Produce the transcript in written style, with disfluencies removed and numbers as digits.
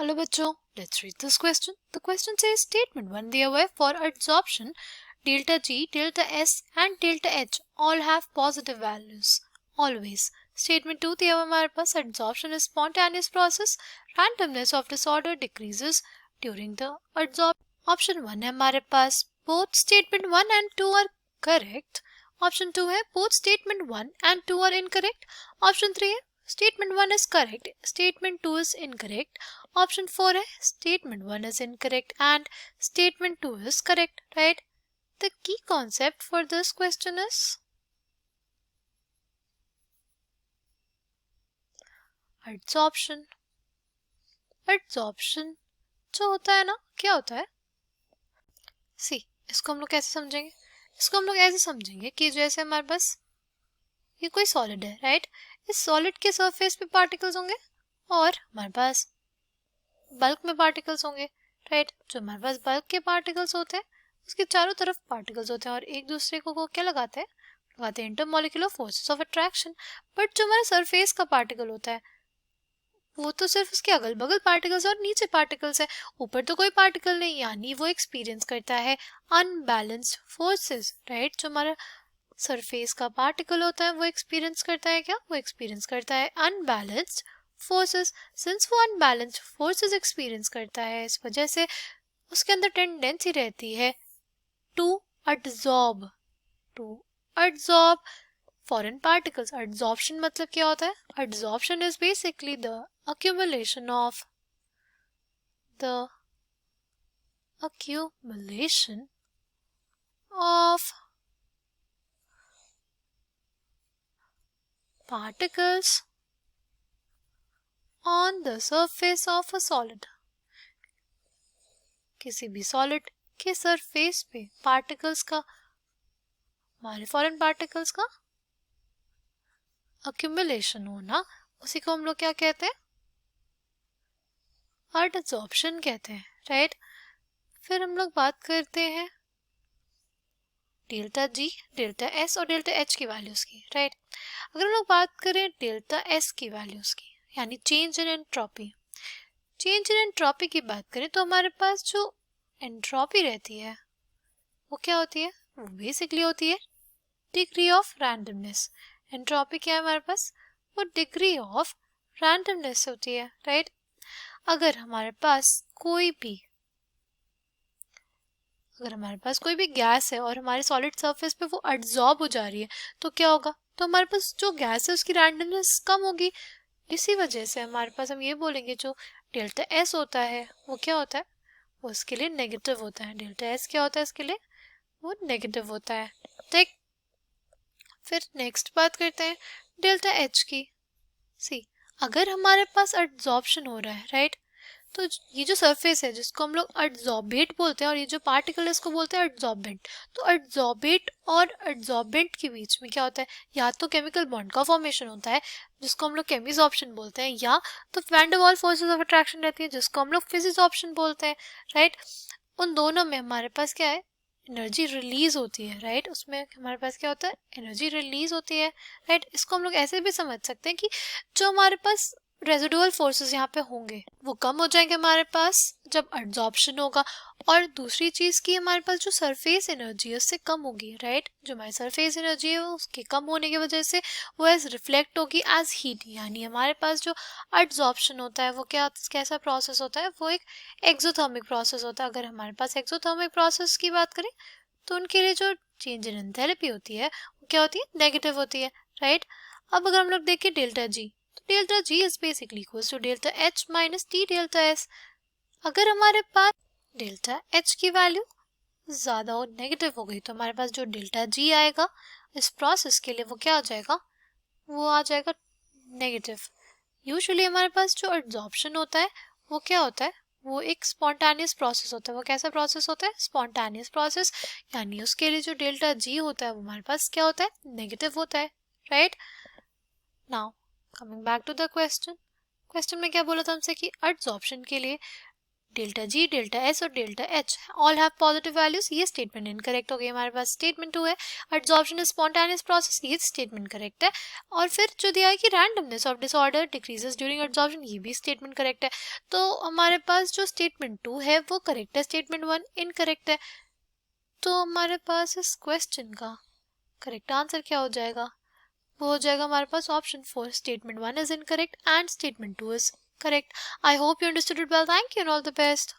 Hello बच्चों, let's read this question. The question says statement 1 दिया हुआ है for adsorption delta G, delta S and delta H all have positive values always. Statement 2 दिया हुआ हमारे पास adsorption is spontaneous process, randomness of disorder decreases during the adsorption. Option 1 है हमारे पास both statement 1 and 2 are correct. Option 2 है both statement 1 and 2 are incorrect. Option 3 है statement 1 is correct, statement 2 is incorrect. Option 4 है statement 1 is incorrect and statement 2 is correct, right? The key concept for this question is adsorption. Adsorption जो होता है ना, क्या होता है? See, इसको हम लोग कैसे समझेंगे? इसको हम लोग ऐसे समझेंगे कि जैसे हमारे पास ये कोई सॉलिड है, राइट? इस सॉलिड के सरफेस पे पार्टिकल्स होंगे और हमारे पास बल्क में पार्टिकल्स होंगे, राइट? जो हमारे पास बल्क के पार्टिकल्स होते हैं उसके चारों तरफ पार्टिकल्स होते हैं और एक दूसरे को क्या लगाते हैं intermolecular forces of attraction. But जो हमारा सरफेस का पार्टिकल होता है वो तो सिर्फ उसके अगल बगल पार्टिकल्स और नीचे पार्टिकल्स है, ऊपर तो कोई पार्टिकल नहीं, यानी वो एक्सपीरियंस करता है अनबैलेंस्ड फोर्सेस, राइट? जो हमारा सरफेस का पार्टिकल होता है वो एक्सपीरियंस करता है क्या? वो एक्सपीरियंस करता है अनबैलेंस्ड फोर्सेस. सिंस वो अनबैलेंस्ड फोर्सेस एक्सपीरियंस करता है, इस वजह से उसके अंदर टेंडेंसी रहती है टू अडजॉर्ब फॉरेन पार्टिकल्स. एडजॉर्प्शन मतलब क्या होता है? Adsorption is basically the accumulation of particles on the surface of a solid. किसी भी सॉलिड के सरफेस पे पार्टिकल्स का, हमारे फॉरेन पार्टिकल्स का accumulation होना, उसी को हम लोग क्या कहते हैं? एडजॉर्प्शन कहते हैं, राइट? फिर हम लोग बात करते हैं डेल्टा जी, डेल्टा एस और डेल्टा एच की वैल्यूज की, राइट? अगर हम लोग बात करें डेल्टा एस की वैल्यूज की, यानी change in entropy, change in entropy की बात करें तो हमारे पास जो एंट्रोपी रहती है वो क्या होती है? वो बेसिकली होती है डिग्री ऑफ रैंडमनेस. एंट्रोपी क्या है हमारे पास? वो डिग्री ऑफ रैंडमनेस होती है, राइट? अगर हमारे पास कोई भी गैस है और हमारे सॉलिड सरफेस पे वो एब्जॉर्ब हो जा रही है तो क्या होगा? तो हमारे पास जो गैस है उसकी रैंडमनेस कम होगी. इसी वजह से हमारे पास हम ये बोलेंगे जो डेल्टा एस होता है वो क्या होता है? वो इसके लिए नेगेटिव होता है. डेल्टा एस क्या होता है इसके लिए? वो नेगेटिव होता है, ठीक? फिर नेक्स्ट बात करते हैं डेल्टा एच की. सी, अगर हमारे पास एब्जॉर्प्शन हो रहा है, राइट? तो ये जो सरफेस है जिसको हम लोग एड्सॉर्बेट बोलते हैं और ये जो पार्टिकल है इसको बोलते हैं एड्सॉर्बेंट. तो एड्सॉर्बेट और एड्सॉर्बेंट के बीच में क्या होता है? या तो केमिकल बॉन्ड का फॉर्मेशन होता है जिसको हम लोग केमिसॉर्प्शन बोलते हैं, या तो van der Waals forces of attraction रहती है जिसको हम लोग फिजिसॉर्प्शन बोलते हैं, राइट? उन दोनों में हमारे पास क्या है? एनर्जी रिलीज होती है, राइट? उसमें हमारे पास क्या होता है? एनर्जी रिलीज होती है, राइट? इसको हम लोग ऐसे भी समझ सकते हैं कि जो हमारे पास रेजिडुअल फोर्सेस यहाँ पे होंगे वो कम हो जाएंगे हमारे पास जब एब्जॉर्प्शन होगा. और दूसरी चीज़ की हमारे पास जो सरफेस एनर्जी है उससे कम होगी, राइट? जो हमारी सरफेस एनर्जी है उसके कम होने की वजह से वो एज रिफ्लेक्ट होगी एज हीट. यानी हमारे पास जो एब्जॉर्प्शन होता है वो कैसा प्रोसेस होता है? वो एक एक्सोथर्मिक प्रोसेस होता है. अगर हमारे पास एक्सोथर्मिक प्रोसेस की बात करें तो उनके लिए जो चेंज इन एंथैल्पी होती है वो क्या होती है? नेगेटिव होती है, राइट? अब अगर हम लोग देखें delta G, delta G is basically equals to delta H minus T delta S. अगर हमारे पास डेल्टा एच की वैल्यू ज़्यादा और नेगेटिव हो गई तो हमारे पास जो डेल्टा जी आएगा इस प्रोसेस के लिए वो क्या आ जाएगा? वो आ जाएगा नेगेटिव. यूजुअली हमारे पास जो एब्जॉर्प्शन होता है वो क्या होता है? वो एक स्पॉन्टेनियस प्रोसेस होता है. वो कैसा प्रोसेस होता है? Spontaneous process. यानी उसके लिए जो डेल्टा जी होता है वो हमारे पास क्या होता है? नेगेटिव होता है, right? Now coming back to the question में क्या बोला था हमसे कि एब्जॉर्प्शन के लिए डेल्टा जी, डेल्टा एस और delta H all have positive values, ये स्टेटमेंट इनकरेक्ट हो गई। हमारे पास स्टेटमेंट 2 है, एडजॉर्प्शन इज स्पॉन्टेनियस प्रोसेस, ये स्टेटमेंट करेक्ट है। और फिर जो दिया है कि randomness of disorder decreases during adsorption, ये भी स्टेटमेंट करेक्ट है। तो हमारे पास जो स्टेटमेंट 2 है वो करेक्ट है, स्टेटमेंट 1 इनकरेक्ट है। तो हमारे पास इस क्वेश्चन का करेक्ट आंसर क्या हो जाएगा? वो हो जाएगा हमारे पास option 4, statement 1 is incorrect and statement 2 is correct. I hope you understood it well, thank you and all the best.